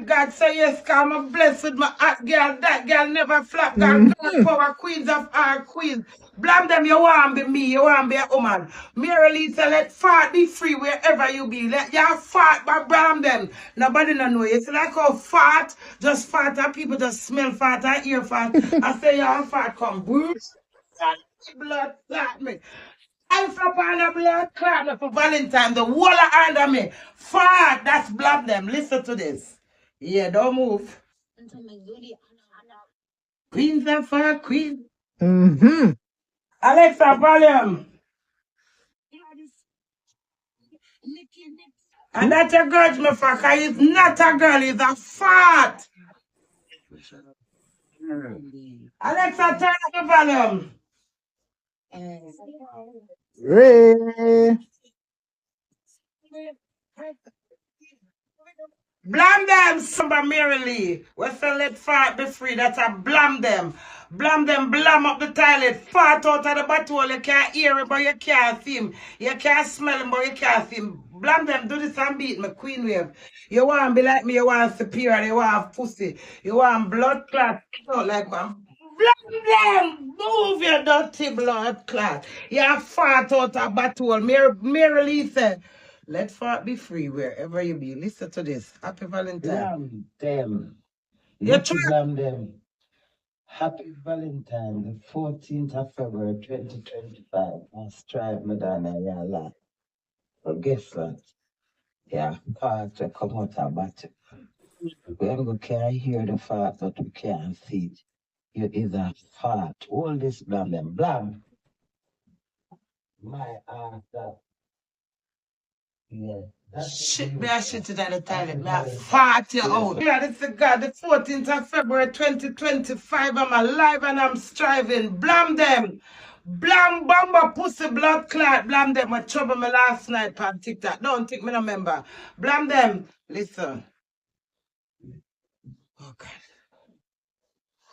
God say yes, come I'm blessed with my hot girl. That girl never flop. God, God power, queens of our queens. Blame them, you want be me, you want be a woman. Mary Lee say let fart be free wherever you be. Let your fart, but blame them. Nobody no know. It's like how fart, just fart and people just smell fart and hear fart. I say your fart come. Blood clot me. I up on the blood clot me for Valentine. The wall under me. Fart, that's blame them. Listen to this. Yeah, don't move. Queens of fire, queen. Alexa, volume. And that a girl, my fucker. He's not a girl, he's a fart. Alexa, turn up the volume. Ray. Blam them, somebody Mary Lee. We say let fart be free. That's a blam them. Blam them, blam up the toilet. Fart out of the bottle. You can't hear him, but you can't see him. You can't smell him, but you can't see him. Blam them, do this and beat me, Queen Wave. You want to be like me, you want superior, you want pussy. You want blood clot. Not like one. Blam them, move your dirty blood clot. You fart out of bottle. Mary Lee said. Let fart be free wherever you be. Listen to this. Happy Valentine. Blamdem. You Lucky try. Blamdem. Happy Valentine, the 14th of February 2025. I strive, Madonna, yeah, lot. But guess what? Yeah, part to come out of battle. We ain't can't hear the fart, but we can't see it. You is a fart. All this Blamdem. Blam. My answer. Yeah. Shit, me I shit it at the toilet. Me I fart you out. Yeah, this is God. The 14th of February 2025. I'm alive and I'm striving. Blam them. Blam bomba pussy blood clot. Blam them. I trouble me last night on TikTok. Don't think me no member. Blam them. Listen. Oh God.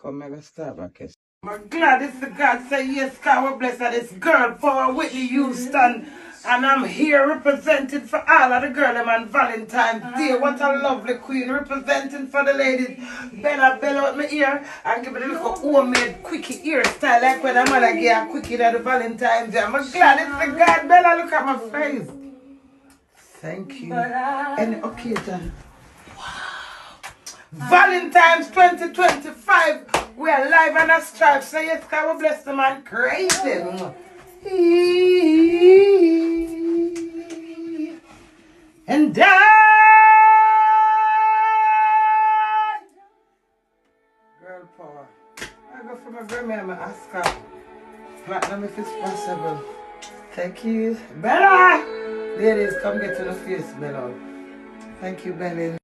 Come here, let's start back here. I'm glad this is God say yes, God will bless her. This girl for Whitney Houston. And I'm here representing for all of the girls on Valentine's Day. What a lovely queen representing for the ladies. Bella out my ear and give me a little homemade quickie ear style like when I'm gonna get a quickie at the Valentine's Day. I'm glad it's the God. Bella, look at my face. Thank you. Any occasion. Valentine's 2025. We are live on a strive. So yes, God will bless the man. Crazy. And die. Girl power. I go for my Grammy and my Oscar. Platinum if it's possible. Thank you. Bella. Ladies, come get to the face, Bella. Thank you, Bella.